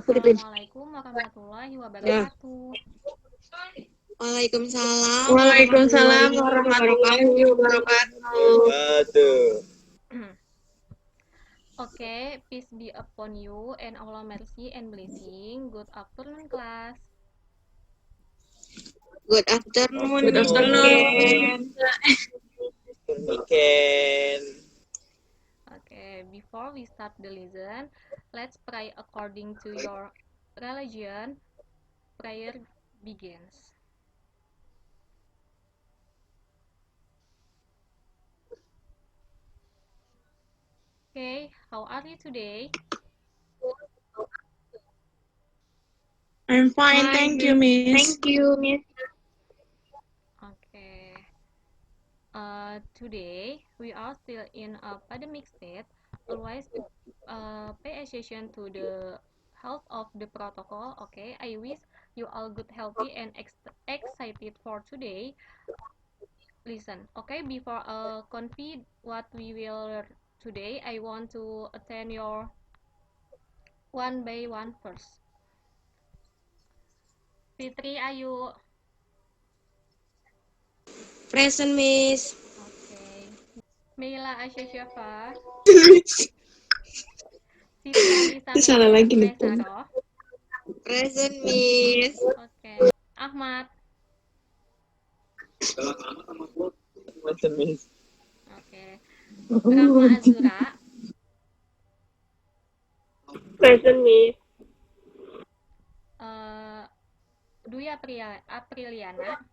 Assalamualaikum warahmatullahi wabarakatuh. Waalaikumsalam Waalaikumsalam warahmatullahi wabarakatuh. Okay, peace be upon you and Allah mercy and blessing. Good afternoon, class. Good afternoon. Good afternoon. Weekend. Okay, before we start the lesson, let's pray according to your religion. Prayer begins. Okay, how are you today? I'm fine, thank you, Miss. Okay. Today we are still in a pandemic state. Always pay attention to the health of the protocol. Okay, I wish you all good, healthy, and excited for today. Listen, okay. Before confide what we will learn today, I want to attend your one by one first. Fitri, Ayu. Present, Miss. Okay. Meila, Asya, Syafa. Siti Anissa, Salah lagi nih, Mesaro. Present, Miss. Okay. Ahmad. Macam Miss. Okay. Rahma Azura. Present, Miss. Dwi Apriliana.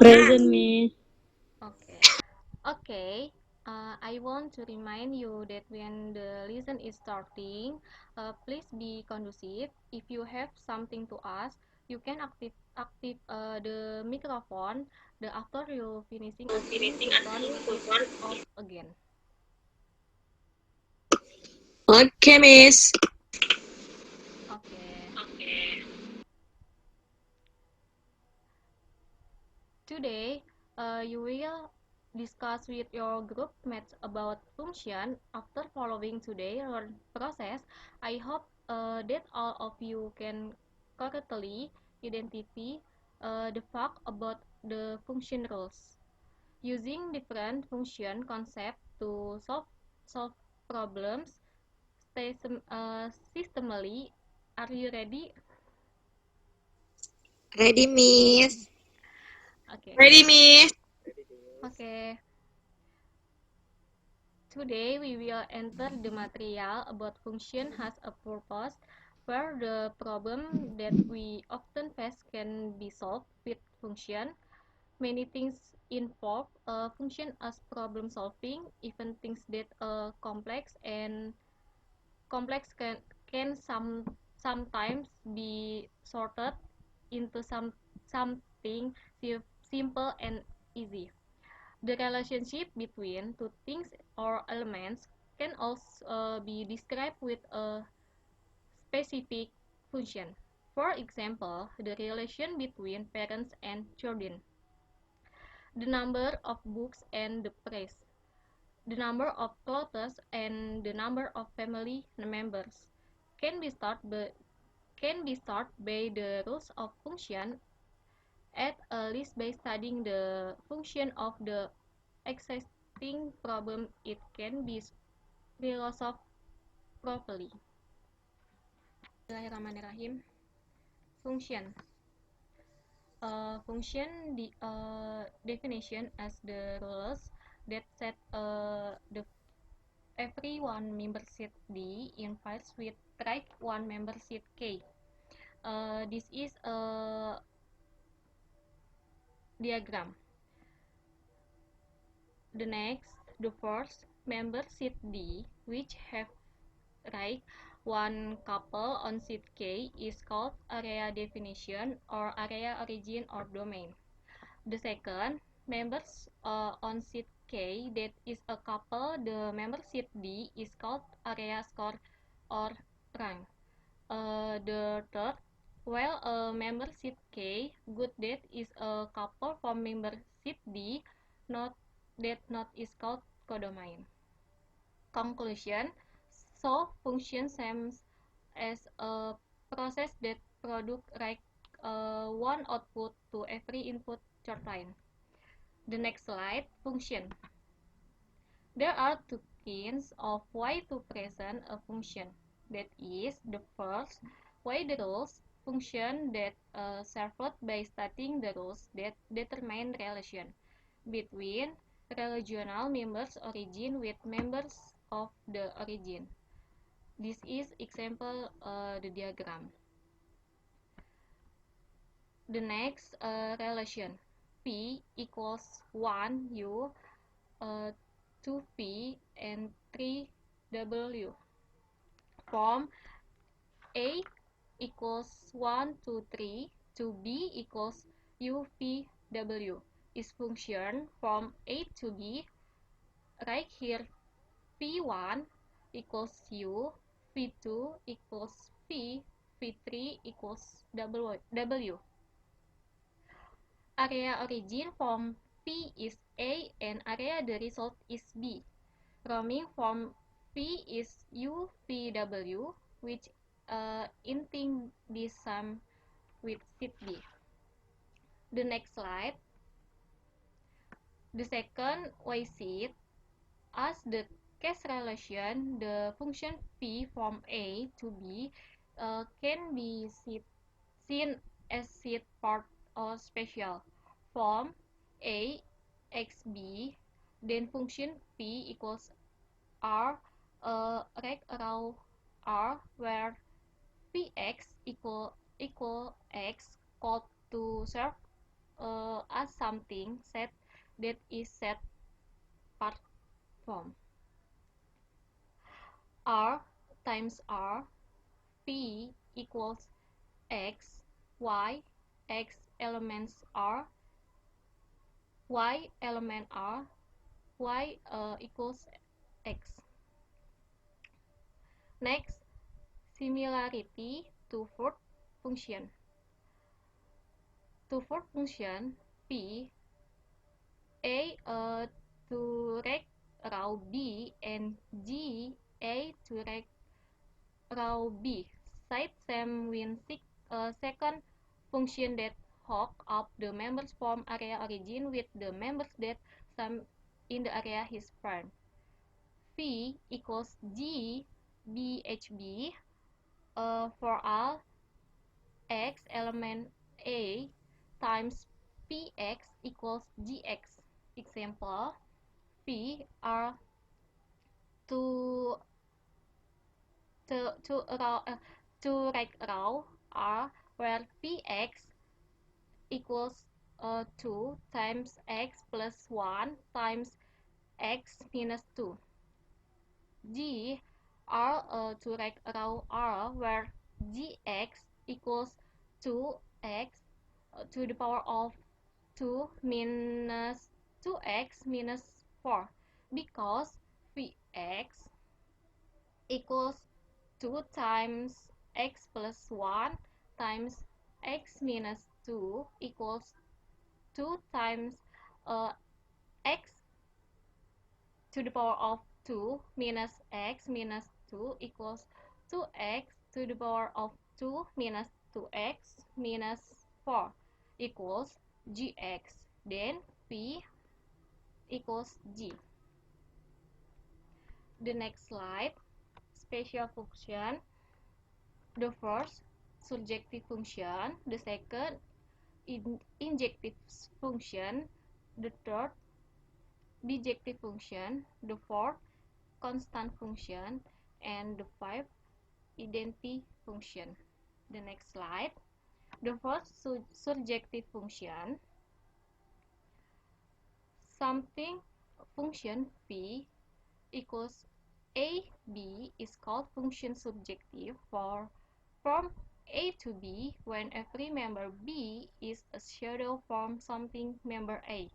Present, Miss. Okay. Okay. I want to remind you that when the lesson is starting, please be conducive. If you have something to ask, you can active the microphone. After you finishing asking, to turn it off again. Okay, Miss. Okay. Today, you will discuss with your group mates about function. After following today's process, I hope that all of you can correctly identify the fact about the function rules. Using different function concepts to solve problems systemically. Are you ready? Ready, Miss. Okay. Ready, Miss. Okay. Today we will enter the material about function has a purpose, where the problem that we often face can be solved with function. Many things involve a function as problem solving, even things that are complex can sometimes be sorted into something simple and easy. The relationship between two things or elements can also be described with a specific function. For example, the relation between parents and children, the number of books and the price, the number of clothes and the number of family members can be started by the rules of function, at least by studying the function of the existing problem. It can be resolved properly. Bismillahirrahmanirrahim. Function. Function definition as the rules that set the every one member set D in files with right one member set K. This is a diagram. The next, the first member set D, which have right one couple on sheet K, is called area definition or area origin or domain. The second, members on sheet K that is a couple, the member sheet D is called area score or rank. The third, while a member sheet K, good that is a couple from member sheet D, not that not is called codomain. Conclusion. So function same as a process that produce one output to every input short line. The next slide, function. There are two kinds of way to present a function. That is, the first way, the rules function that served by stating the rules that determine relation between relational members origin with members of the origin. This is example the diagram. The next relation, P equals 1 U, 2P, and 3W. From A equals 1 to 3 to B equals UPW is function from A to B. Right here, P1 equals U, P2 equals P, P3 equals W. Area origin from P is A and area the result is B. Roaming from P is UPW, which inting this sum with seed B. The next slide. The second way seed, as the case relation, the function P from A to B can be seen as seed part or special. From A x B, then function P equals R, rect around R, where Px equal X called to serve as something set that is set part form. R times R, P equals X, Y, X elements R, Y element R, Y equals X. Next, similarity to fourth function. To fourth function, P, A to rect row B and G, A to rect row B. Cite same when second function that hook up the members from area origin with the members that sum in the area his parent. Phi equals G BHB for all X element A times Px equals Gx. Example, P are to right row R, where Px equals 2 times X plus 1 times X minus 2. G are to right row R, where Gx equals 2x to the power of 2 minus 2x minus 4, because Vx equals 2 times x plus 1 times x minus 2 equals 2 times x to the power of 2 minus x minus 2 equals 2x to the power of 2 minus 2x minus 4 equals gx. Then P equals G. The next slide, special function. The first, surjective function. The second, injective function. The third, bijective function. The fourth, constant function. And the fifth, identity function. The next slide. The first, surjective function. Something function P equals A, B is called function subjective for from A to B when every member B is a shadow from something member A.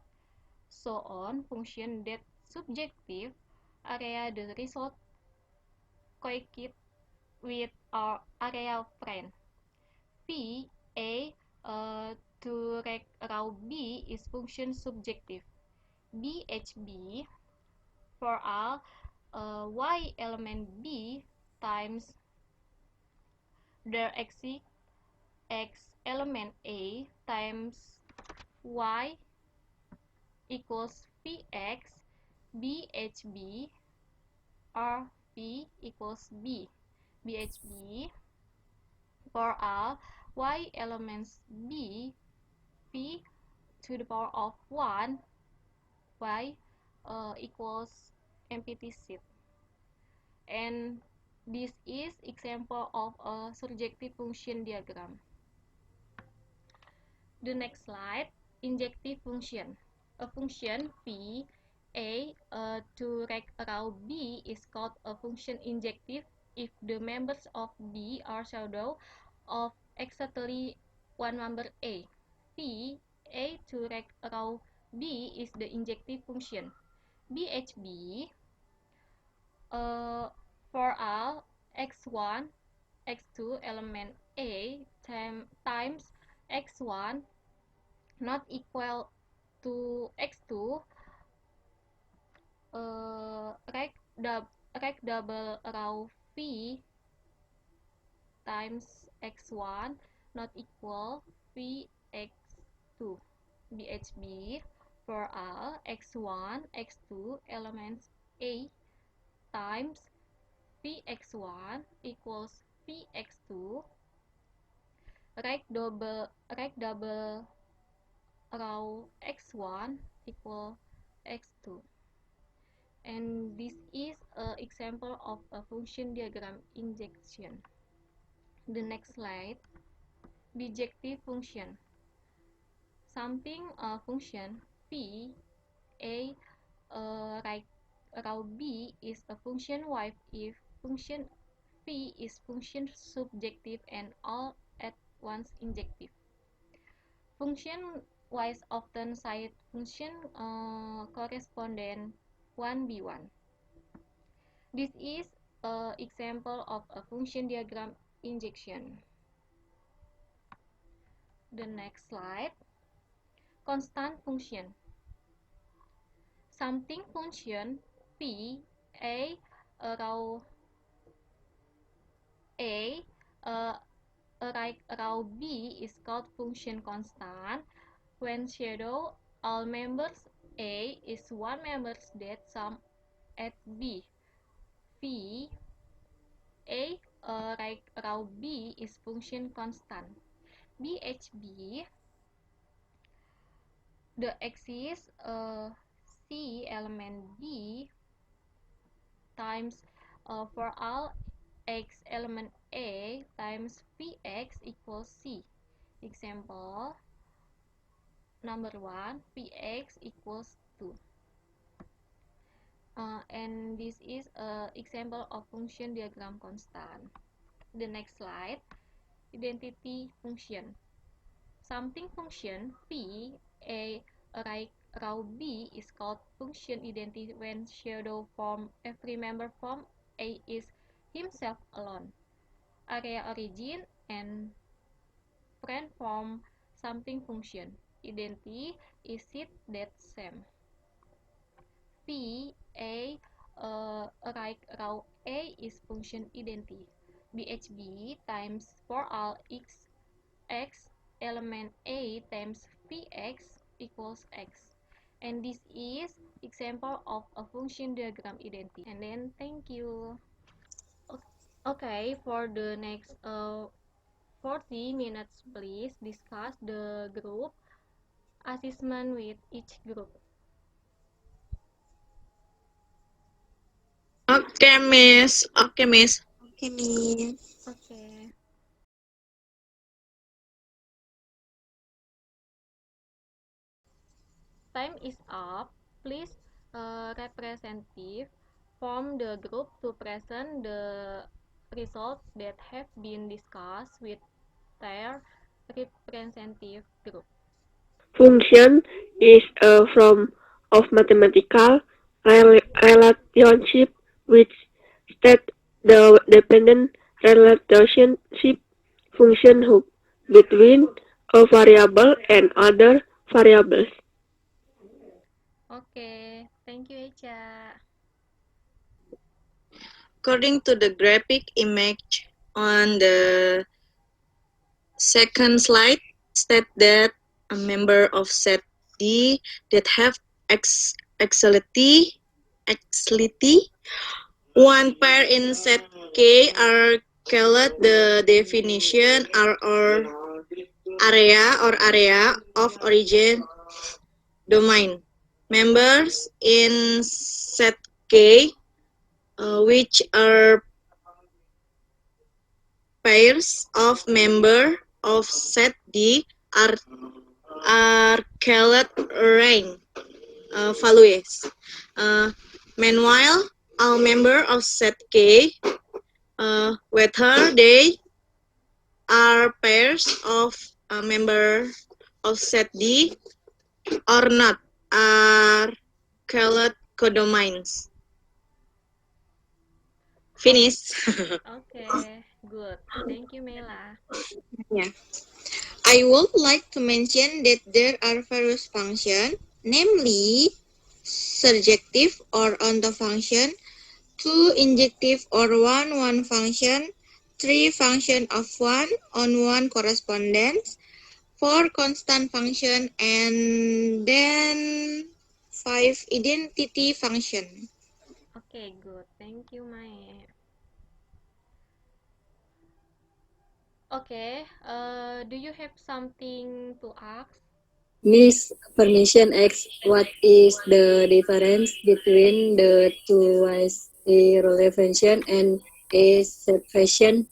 So on, function that subjective area the result coexist with our area friend. P A to rect row B is function subjective. BHB for all Y element B times the x element A times y equals Vx, BHB, or V equals B. BHB for all y elements B, P to the power of 1, y equals empty set. And this is example of a surjective function diagram. The next slide, injective function. A function P A to row B is called a function injective if the members of B are shadow of exactly one member A. P A to row B is the injective function. BHB for all x1, x2 element A times x1 not equal to x2, rect double row V times x1 not equal Vx2. BHB for all x1, x2 elements A times Vx1 equals Vx2, rect double row x1 equal x2. And this is an example of a function diagram injection. The next slide, bijective function. Something function P A right row B is a function y if function P is function subjective and all at once injective. Function y is often cited function correspondent 1b1. This is an example of a function diagram injection. The next slide, constant function. Something function P A row A row B is called function constant when shadow all members A is one members that sum at B. V A row B is function constant. BHB the axis C element B times for all x element A times Px equals C. Example number 1, Px equals 2. And this is an example of function diagram constant. The next slide, identity function. Something function P A row B is called function identity when shadow from every member from A is himself alone. Area origin and friend from something function. Identity is it that same. P A row A is function identity. BHB times for all x element A times Px equals x. And this is example of a function diagram identity. And then thank you. Okay, for the next 40 minutes, please discuss the group assessment with each group. Okay, Miss. Okay, Miss. Okay, Miss. Okay. Time is up. Please, representative from the group to present the results that have been discussed with their representative group. Function is a form of mathematical relationship which state the dependent relationship function between a variable and other variables. Okay, thank you, Echa. According to the graphic image on the second slide, state that a member of set D that have axility, one pair in set K are called the definition or area of origin domain. Members in set K, which are pairs of member of set D, are called rank values. Meanwhile, all member of set K, whether they are pairs of a member of set D or not, are called codomains. Finish. Okay, good. Thank you, Mela. Yeah. I would like to mention that there are various functions, namely surjective or onto function, 2 injective or one function, 3 function of one on one correspondence, 4 constant function, and then 5 identity function. Okay, good. Thank you, Mae. Okay, do you have something to ask? Miss, permission X, what is the difference between the two ways, a relation and a subtraction?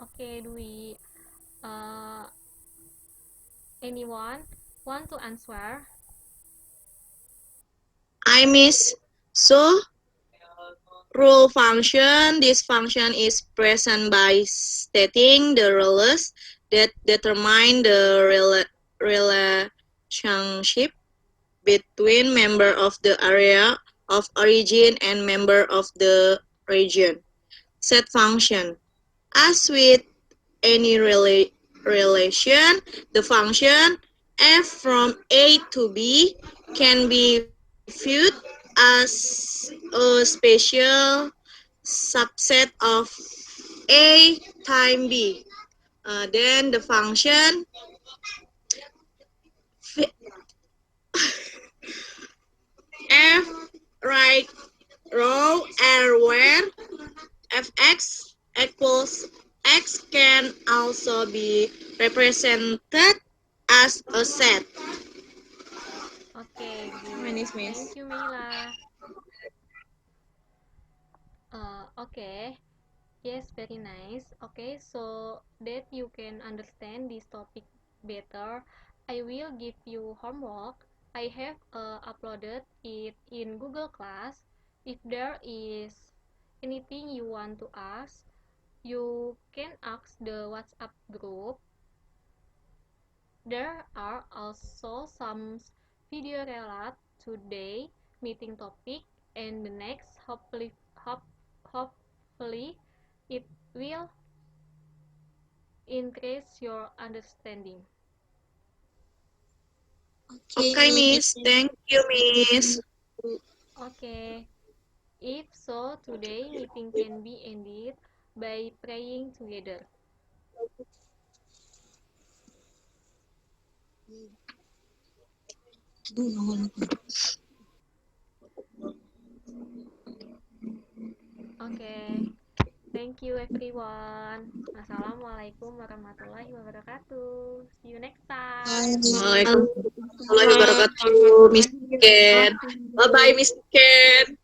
Okay, do we, anyone want to answer? I miss. So, rule function. This function is present by stating the rules that determine the relationship between member of the area of origin and member of the region. Set function. As with any relation, the function f from A to B can be viewed as a special subset of A times B. Then the function f right row and where fx equals x can also be represented as a set. Okay, good. Manis, Miss. Thank you, Mela. Okay. Yes, very nice. Okay, so that you can understand this topic better, I will give you homework. I have uploaded it in Google Class. If there is anything you want to ask, you can ask the WhatsApp group. There are also some video relate today meeting topic and the next. Hopefully it will increase your understanding. Okay, Miss. Thank you, Miss. Okay. If so, today meeting can be ended by praying together. Okay. Thank you everyone. Assalamualaikum warahmatullahi wabarakatuh. See you next time. Waalaikumsalam warahmatullahi wabarakatuh, Miss Ken. Bye-bye, Miss Ken.